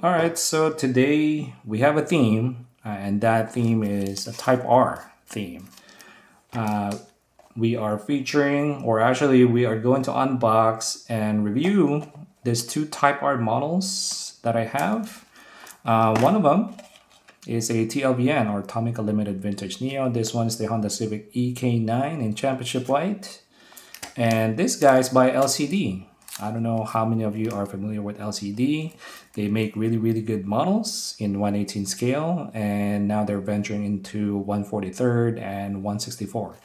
Alright, so today we have a theme, and that theme is a Type R theme. We are featuring, or actually we are going to unbox and review these two Type R models that I have. One of them is a TLVN, or Tomica Limited Vintage Neo. This one is the Honda Civic EK9 in Championship White. And this guy is by LCD. I don't know how many of you are familiar with LCD. They make really good models in 1/18 scale, and now they're venturing into 1/43 and 1/64.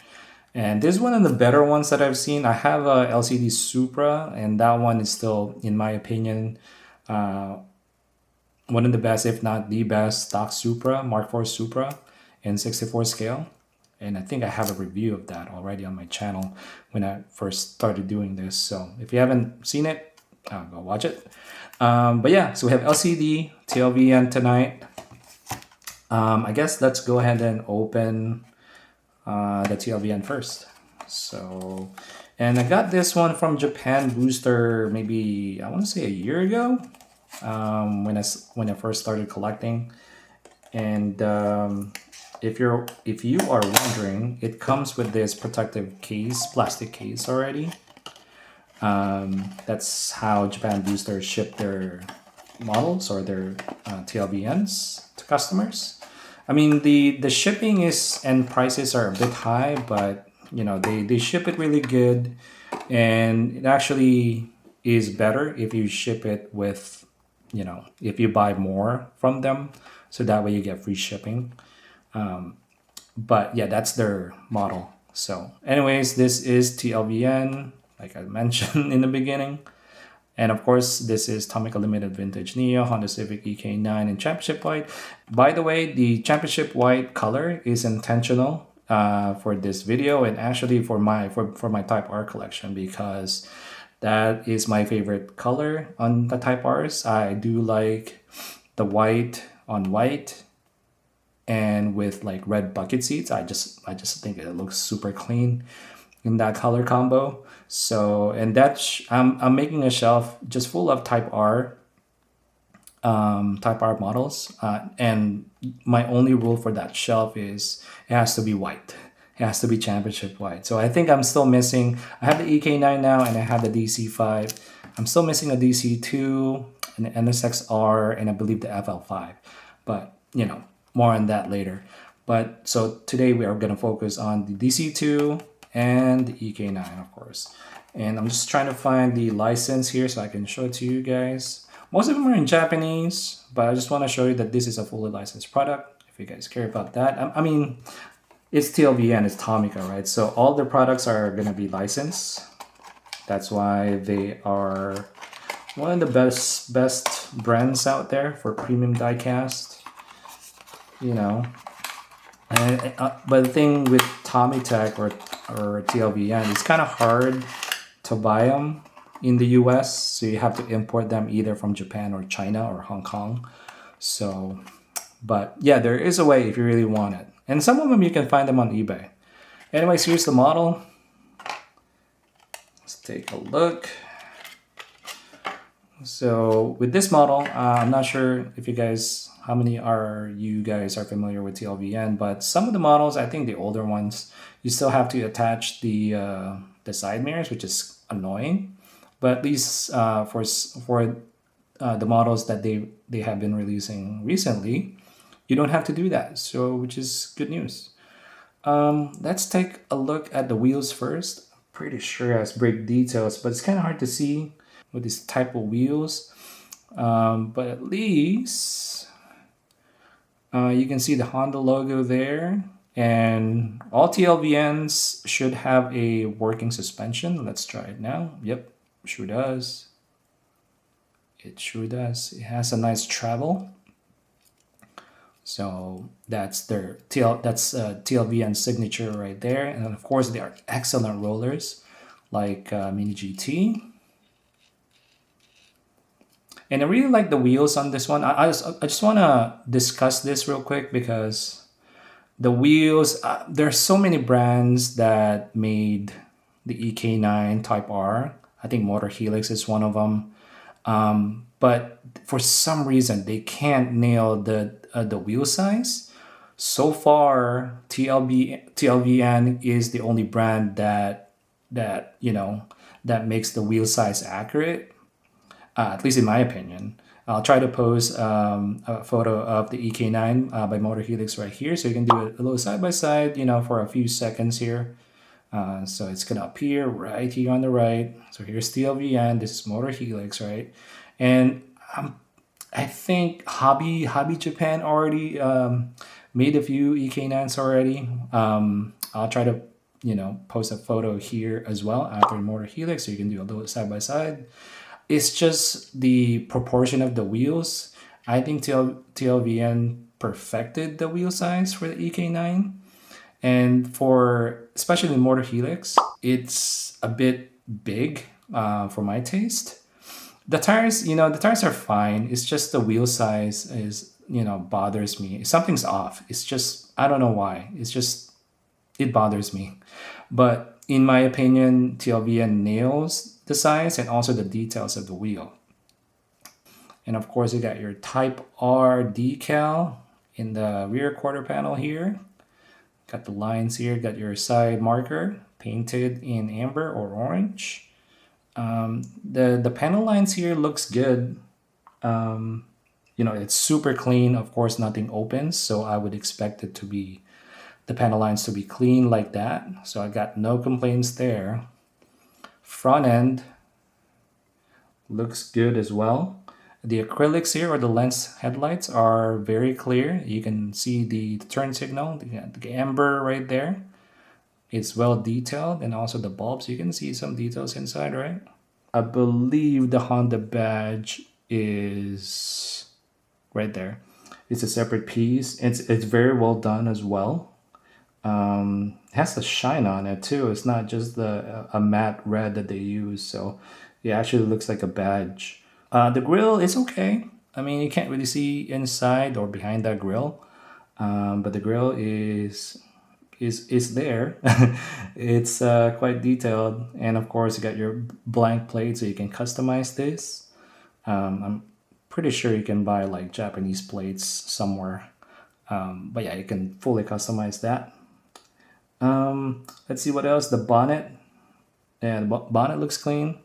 And this is one of the better ones that I've seen. I have a LCD Supra, and that one is still, in my opinion, one of the best, if not the best, stock Supra, Mark IV Supra in 64 scale. And I think I have a review of that already on my channel when I first started doing this. So if you haven't seen it, go watch it. But yeah, so we have LCD, TLVN tonight. I guess let's go ahead and open the TLVN first. So, and I got this one from Japan Booster maybe, I want to say a year ago, when I first started collecting. And if you are wondering, it comes with this protective case, plastic case already. That's how Japan Booster ship their models or their TLVNs to customers. I mean, the shipping is and prices are a bit high, but you know, they ship it really good, and it actually is better if you ship it with, you know, if you buy more from them, so that way you get free shipping. But yeah, that's their model. So anyways, this is TLVN, like I mentioned in the beginning. And of course, this is Tomica Limited Vintage Neo, Honda Civic EK9 in Championship White. By the way, the Championship White color is intentional for this video, and actually for my Type R collection, because that is my favorite color on the Type Rs. I do like the white on white, and with like red bucket seats. I just think it looks super clean in that color combo. So, and that's I'm making a shelf just full of Type R models, and my only rule for that shelf is it has to be white. It has to be Championship White. So I think I'm still missing. I have the EK9 now, and I have the DC5. I'm still missing a DC2, an NSX-R, and I believe the FL5. But you know, more on that later. But so today we are going to focus on the DC2 and the EK9, of course. And I'm just trying to find the license here so I can show it to you guys. Most of them are in Japanese, but I just want to show you that this is a fully licensed product, if you guys care about that. I mean, it's TLVN, it's Tomica, right? So all the products are going to be licensed. That's why they are one of the best brands out there for premium diecast. You know, and but the thing with Tomitech or TLVN, it's kind of hard to buy them in the US, so you have to import them either from Japan or China or Hong Kong. So, but yeah, there is a way if you really want it, and some of them you can find them on eBay. Anyways, here's the model. Let's take a look. So with this model, I'm not sure if you guys, how many are you guys are familiar with TLVN, but some of the models, I think the older ones, you still have to attach the side mirrors, which is annoying. But at least for the models that they have been releasing recently, you don't have to do that. So, which is good news. Let's take a look at the wheels first. I'm pretty sure it has brake details, but it's kind of hard to see with this type of wheels. But at least you can see the Honda logo there, and all TLVNs should have a working suspension. Let's try it now. Yep, sure does. It sure does. It has a nice travel. So that's their TLVN signature right there. And of course, they are excellent rollers like Mini GT. And I really like the wheels on this one. I just want to discuss this real quick, because the wheels, there's so many brands that made the EK9 Type-R. I think Motor Helix is one of them. but for some reason they can't nail the wheel size. So far, TLVN is the only brand that that makes the wheel size accurate, at least in my opinion. I'll try to post a photo of the EK9 by Motor Helix right here, so you can do a little side by side, for a few seconds here. So it's gonna appear right here on the right. So here's TLVN. This is Motor Helix, right? And I think Hobby Japan already made a few EK9s already. I'll try to post a photo here as well after Motor Helix, so you can do a little side by side. It's just the proportion of the wheels. I think TLVN perfected the wheel size for the EK9. And for especially the Motor Helix, it's a bit big for my taste. The tires, the tires are fine. It's just the wheel size is, bothers me. Something's off. It's just, I don't know why. It bothers me. But in my opinion, TLVN nails the size and also the details of the wheel. And of course, you got your Type-R decal in the rear quarter panel here. Got the lines here, got your side marker painted in amber or orange. The panel lines here looks good. It's super clean. Of course, nothing opens, so I would expect it to be the panel lines to be clean like that. So I got no complaints there. Front end looks good as well. The acrylics here, or the lens headlights, are very clear. You can see the turn signal, the amber right there. It's well detailed, and also the bulbs. You can see some details inside, right? I believe the Honda badge is right there. It's a separate piece. It's very well done as well. It has a shine on it too. It's not just a matte red that they use, so it actually looks like a badge. The grill is okay. I mean, you can't really see inside or behind that grill, but the grill is there. It's quite detailed, and of course you got your blank plate, so you can customize this. I'm pretty sure you can buy like Japanese plates somewhere, but yeah, you can fully customize that. Let's see what else. The bonnet, the bonnet looks clean.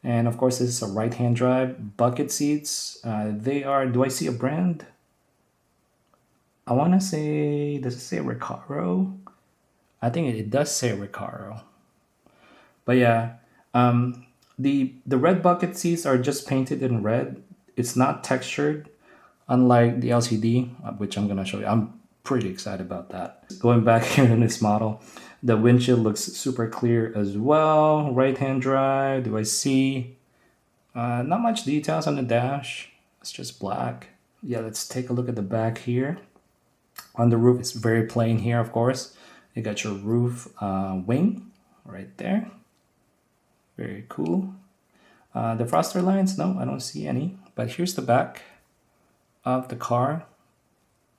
And of course, this is a right-hand drive. Bucket seats, they are, do I see a brand? I want to say, does it say Recaro? I think it does say Recaro. But yeah, the red bucket seats are just painted in red. It's not textured, unlike the LCD, which I'm going to show you. I'm pretty excited about that. Going back here in this model, the windshield looks super clear as well. Right-hand drive, do I see? Not much details on the dash. It's just black. Yeah, let's take a look at the back here. On the roof, it's very plain here, of course. You got your roof wing right there. Very cool. The froster lines, no, I don't see any. But here's the back of the car.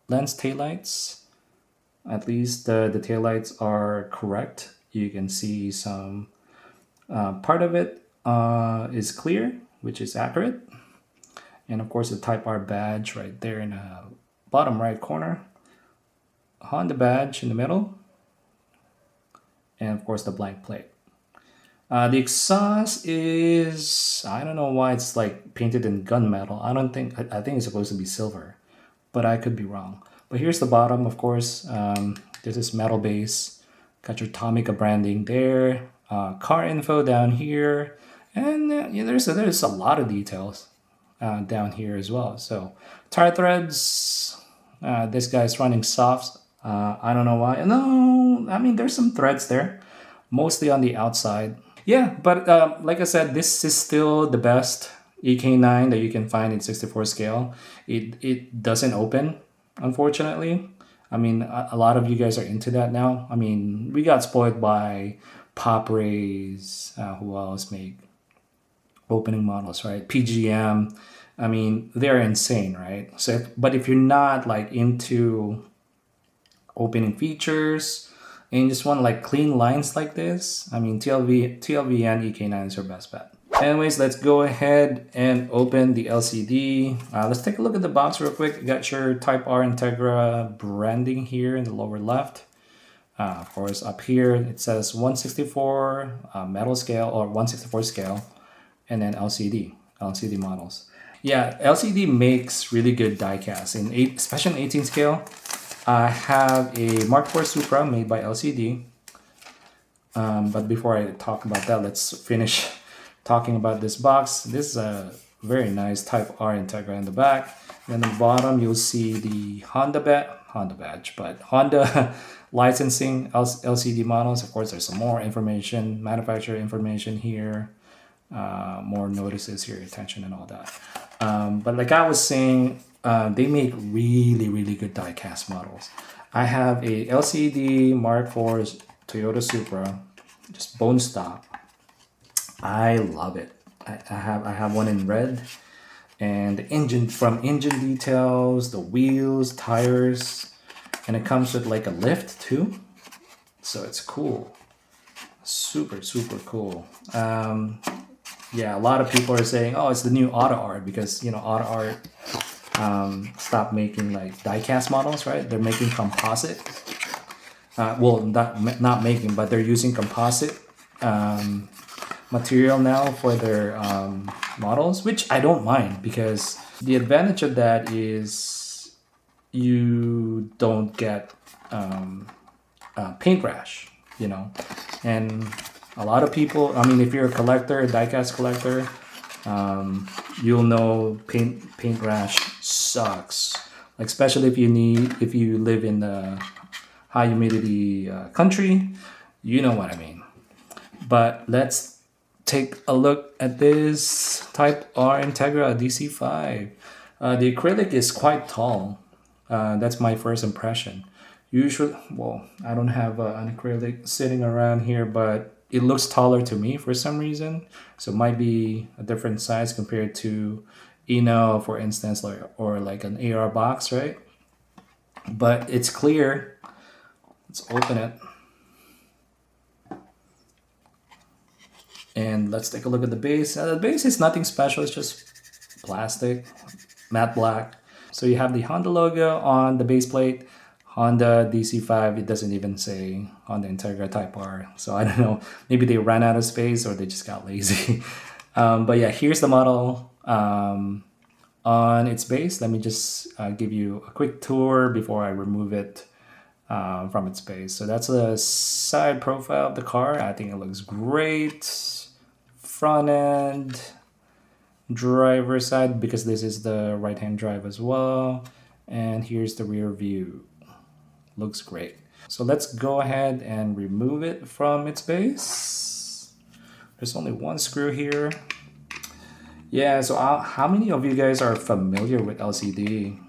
Lens taillights. At least the taillights are correct. You can see some part of it is clear, which is accurate. And of course the Type-R badge right there in the bottom right corner. Honda badge in the middle. And of course the blank plate. The exhaust is, I don't know why it's like painted in gunmetal. I think it's supposed to be silver, but I could be wrong. But here's the bottom, of course. There's this metal base. Got your Tomica branding there. Car info down here. And there's a lot of details down here as well. So tire threads. This guy's running softs. I don't know why. No, I mean, there's some threads there. Mostly on the outside. Yeah, but like I said, this is still the best EK9 that you can find in 64 scale. It doesn't open, unfortunately. I mean, a lot of you guys are into that now. I mean, we got spoiled by Pop Rays. Who else make opening models, right? PGM. I mean, they're insane, right? So, but if you're not like into opening features and you just want like clean lines like this, I mean, TLVN EK9 is your best bet. Anyways, let's go ahead and open the LCD. Let's take a look at the box real quick. You got your Type-R Integra branding here in the lower left. Of course, up here it says 164 metal scale or 164 scale, and then LCD models. Yeah, LCD makes really good diecast especially in 18 scale. I have a Mark IV Supra made by LCD. But before I talk about that, let's finish talking about this box. This is a very nice Type-R Integra in the back. Then at the bottom, you'll see the Honda badge, but Honda licensing LCD models. Of course, there's some more information, manufacturer information here, more notices here, attention and all that. But like I was saying, they make really, really good die-cast models. I have a LCD Mark IV Toyota Supra, just bone stock. I love it. I have one in red, and the engine details, the wheels, tires, and it comes with like a lift too, so it's cool. Super cool. Yeah, a lot of people are saying, oh, it's the new Auto Art because Auto Art stopped making like die-cast models, right? They're making composite. Well, not making, but they're using composite material now for their models, which I don't mind because the advantage of that is you don't get paint rash, and a lot of people, I mean, if you're a collector, a diecast collector, you'll know paint rash sucks, like especially if you live in the high humidity country, you know what I mean. But let's take a look at this Type-R Integra DC5. The acrylic is quite tall. That's my first impression. Usually, well, I don't have an acrylic sitting around here, but it looks taller to me for some reason. So it might be a different size compared to Eno, for instance, or like an AR box, right? But it's clear. Let's open it. And let's take a look at the base. The base is nothing special. It's just plastic, matte black. So you have the Honda logo on the base plate. Honda DC5, it doesn't even say Honda Integra Type-R. So I don't know. Maybe they ran out of space or they just got lazy. But yeah, here's the model on its base. Let me just give you a quick tour before I remove it from its base. So that's a side profile of the car. I think it looks great. Front end, driver side, because this is the right-hand drive as well. And here's the rear view. Looks great. So let's go ahead and remove it from its base. There's only one screw here. Yeah, so how many of you guys are familiar with LCD?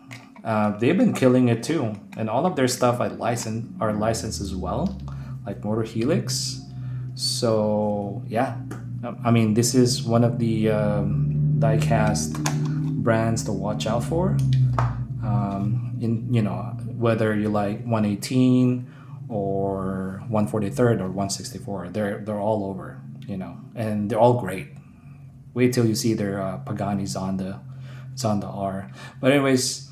They've been killing it too, and all of their stuff are licensed as well, like Motor Helix. So yeah, I mean, this is one of the diecast brands to watch out for. Whether you like 118 or 143rd or 164, they're all over, and they're all great. Wait till you see their Pagani Zonda R. But anyways,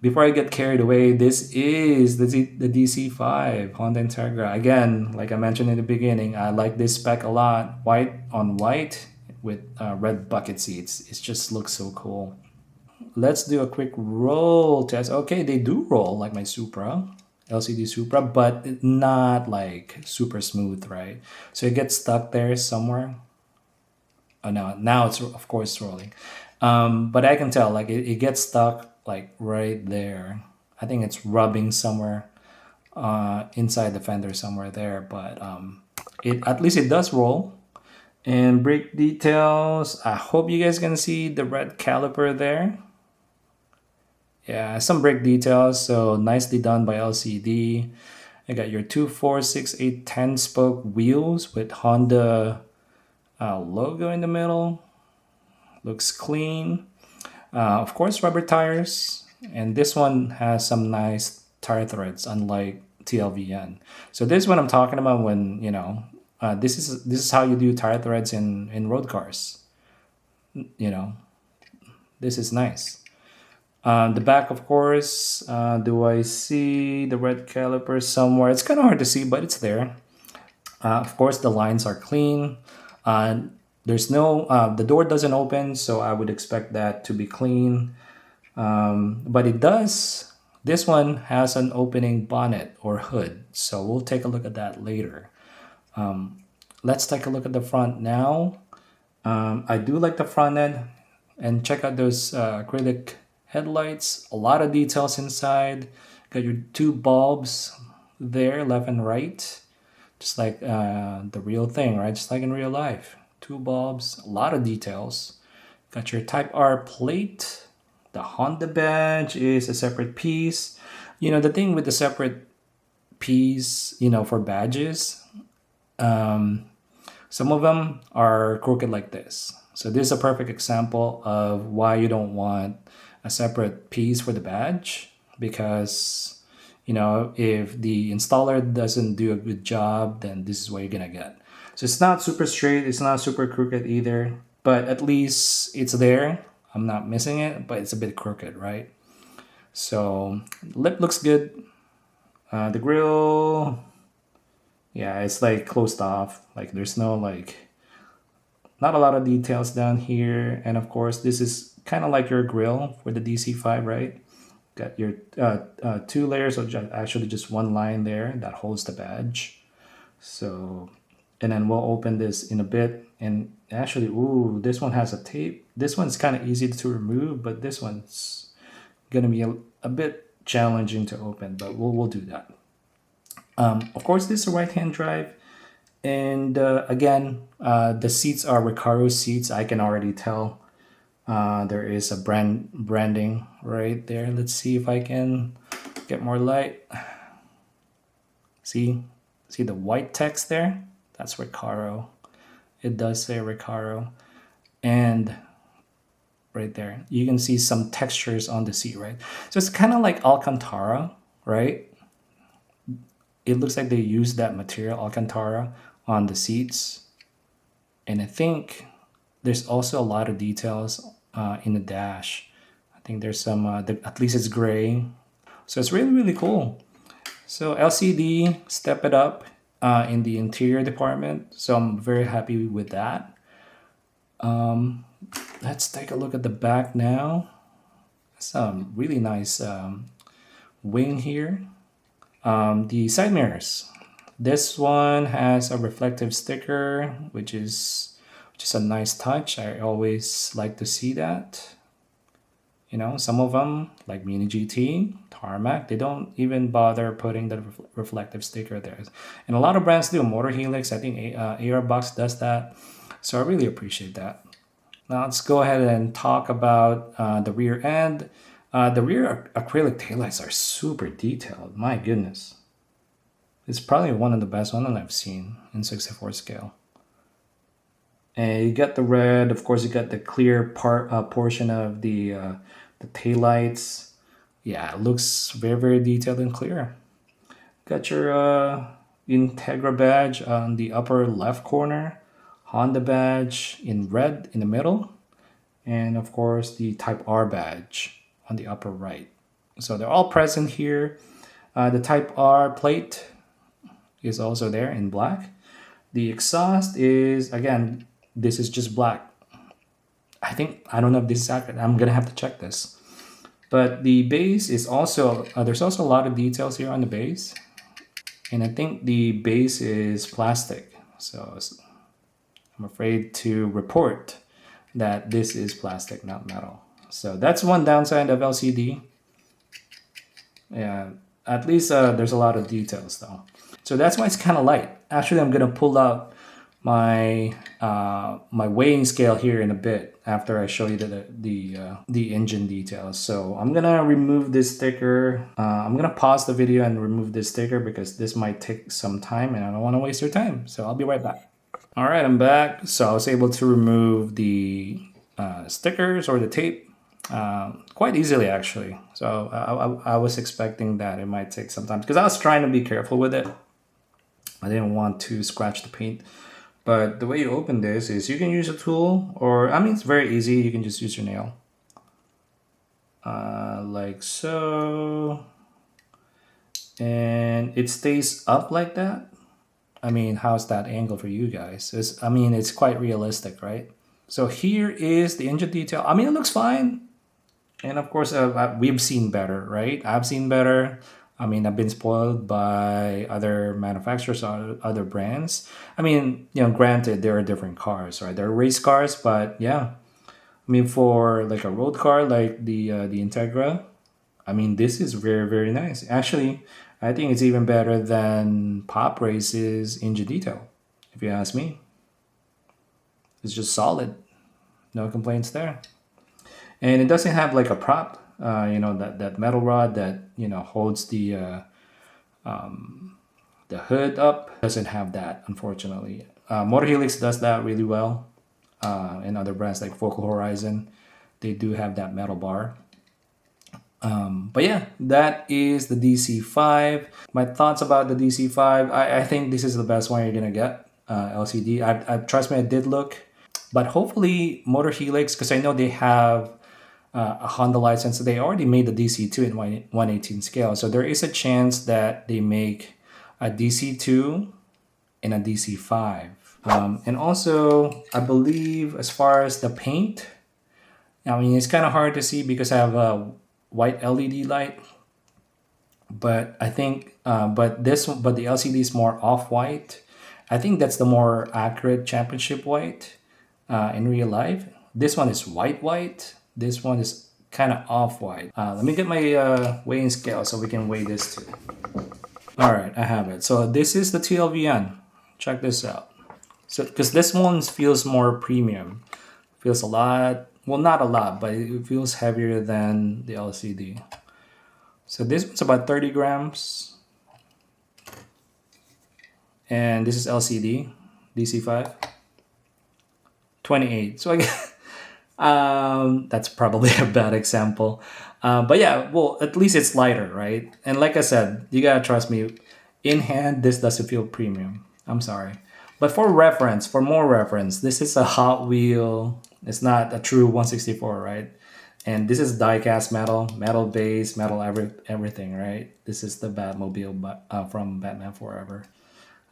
before I get carried away, this is the DC5 Honda Integra. Again, like I mentioned in the beginning, I like this spec a lot. White on white with red bucket seats. It just looks so cool. Let's do a quick roll test. Okay, they do roll like my Supra, LCD Supra, but not like super smooth, right? So it gets stuck there somewhere. Oh, no, now it's of course rolling. But I can tell like it gets stuck like right there. I think it's rubbing somewhere inside the fender somewhere there, but at least it does roll. And brake details, I hope you guys can see the red caliper there. Yeah, some brake details, so nicely done by LCD. I got your 2, 4, 6, 8, 10 spoke wheels with Honda logo in the middle. Looks clean. Of course, rubber tires, and this one has some nice tire threads, unlike TLVN. So this is what I'm talking about when This is how you do tire threads in road cars. You know, this is nice. The back, of course. Do I see the red caliper somewhere? It's kind of hard to see, but it's there. Of course, the lines are clean. There's no the door doesn't open, so I would expect that to be clean. But it does. This one has an opening bonnet or hood, so we'll take a look at that later. Let's take a look at the front now. I do like the front end, and check out those acrylic headlights. A lot of details inside. Got your two bulbs there, left and right, just like the real thing, right? Just like in real life. Two bulbs, a lot of details. Got your Type-R plate. The Honda badge is a separate piece. You know, the thing with the separate piece, for badges, some of them are crooked like this. So this is a perfect example of why you don't want a separate piece for the badge, because, if the installer doesn't do a good job, then this is what you're gonna get. So it's not super straight, it's not super crooked either, but at least it's there. I'm not missing it, but it's a bit crooked, right? So lip looks good. The grill, yeah, it's like closed off. Like there's no not a lot of details down here. And of course, this is kind of like your grill for the DC5, right? Got your two layers of actually just one line there that holds the badge. So, and then we'll open this in a bit. And actually, ooh, this one has a tape. This one's kind of easy to remove, but this one's gonna be a bit challenging to open, but we'll do that. Of course, this is a right-hand drive. And again, the seats are Recaro seats. I can already tell there is a branding right there. Let's see if I can get more light. See the white text there? That's Recaro. It does say Recaro. And right there, you can see some textures on the seat, right? So it's kind of like Alcantara, right? It looks like they used that material, Alcantara, on the seats. And I think there's also a lot of details in the dash. I think there's some, at least it's gray. So it's really, really cool. So LCD, step it up in the interior department. So I'm very happy with that. Let's take a look at the back now. Some really nice wing here. The side mirrors. This one has a reflective sticker, which is a nice touch. I always like to see that. Some of them, like Mini GT, Tarmac, they don't even bother putting the reflective sticker there. And a lot of brands do. Motor Helix, I think AR Box does that. So I really appreciate that. Now let's go ahead and talk about the rear end. The rear acrylic taillights are super detailed. My goodness. It's probably one of the best ones that I've seen in 64 scale. And you got the red. Of course, you got the clear portion of the taillights. Yeah, it looks very, very detailed and clear. Got your Integra badge on the upper left corner. Honda badge in red in the middle. And of course, the Type-R badge on the upper right. So they're all present here. The Type-R plate is also there in black. The exhaust is, again, this is just black. I don't know if this is accurate. I'm gonna have to check this. But the base is also, there's also a lot of details here on the base. And I think the base is plastic. So I'm afraid to report that this is plastic, not metal. So that's one downside of LCD. Yeah, at least there's a lot of details though. So that's why it's kind of light. Actually, I'm gonna pull out my my weighing scale here in a bit after I show you the engine details. So I'm gonna remove this sticker. I'm gonna pause the video and remove this sticker because this might take some time and I don't want to waste your time. So I'll be right back. All right, I'm back. So I was able to remove the stickers or the tape quite easily actually. So I was expecting that it might take some time because I was trying to be careful with it. I didn't want to scratch the paint. But the way you open this is you can use a tool, or I mean, it's very easy. You can just use your nail. Like so. And it stays up like that. I mean, how's that angle for you guys? I mean, it's quite realistic, right? So here is the engine detail. I mean, it looks fine. And of course, we've seen better, right? I've seen better. I mean, I've been spoiled by other manufacturers or other brands. I mean, you know, granted, there are different cars, right? There are race cars, but yeah. I mean, for like a road car like the Integra, I mean, this is very, very nice. Actually, I think it's even better than Pop Race's engine detail, if you ask me. It's just solid. No complaints there. And it doesn't have like a prop, you know, that metal rod that, you know, holds the hood up. Doesn't have that, unfortunately. Motor Helix does that really well. And other brands like Focal Horizon, they do have that metal bar. But yeah, that is the DC5. My thoughts about the DC5, I think this is the best one you're gonna get, LCD. Trust me, I did look, but hopefully Motor Helix, because I know they have a Honda license, so they already made the DC2 in 1/18 scale. So there is a chance that they make a DC2 and a DC5. And also, I believe as far as the paint, I mean, it's kind of hard to see because I have a white LED light, but I think, but the LCD is more off-white. I think that's the more accurate championship white in real life. This one is white. This one is kind of off-white. Let me get my weighing scale so we can weigh this too. All right, I have it. So this is the TLVN. Check this out. So, because this one feels more premium, feels a lot, well, not a lot, but it feels heavier than the LCD. So this one's about 30 grams. And this is LCD, DC5, 28. So I guess, that's probably a bad example. But yeah, well, at least it's lighter, right? And like I said, you gotta trust me, in hand, this doesn't feel premium. I'm sorry. But for more reference, this is a Hot Wheel. It's not a true 164, right? And this is die-cast metal base, metal everything, right? This is the Batmobile from Batman Forever.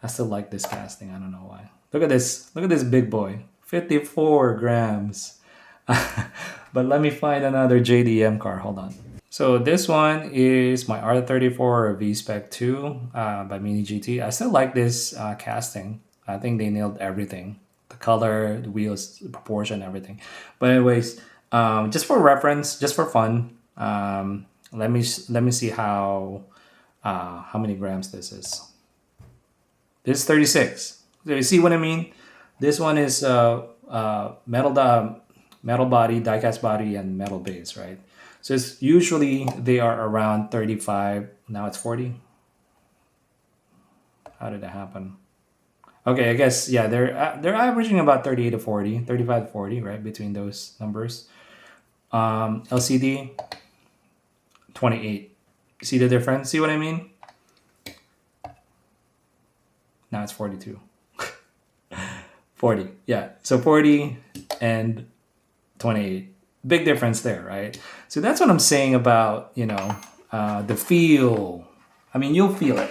I still like this casting. I don't know why. Look at this. Look at this big boy. 54 grams. But let me find another JDM car. Hold on. So this one is my R34 V-Spec 2 by Mini GT. I still like this casting. I think they nailed everything. The color, the wheels, the proportion, everything. But anyways, just for reference, just for fun, let me see how many grams this is. This is 36. So you see what I mean? This one is metal body, die-cast body, and metal base, right? So it's usually they are around 35. Now it's 40. How did that happen? Okay, I guess, yeah, they're averaging about 38 to 40, 35 to 40, right, between those numbers. LCD, 28. See the difference? See what I mean? Now it's 42. 40, yeah. So 40 and 28. Big difference there, right? So that's what I'm saying about, you know, the feel. I mean, you'll feel it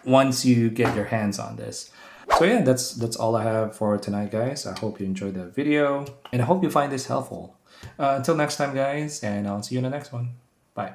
once you get your hands on this. So yeah, that's all I have for tonight, guys. I hope you enjoyed the video, and I hope you find this helpful. Until next time, guys, and I'll see you in the next one. Bye.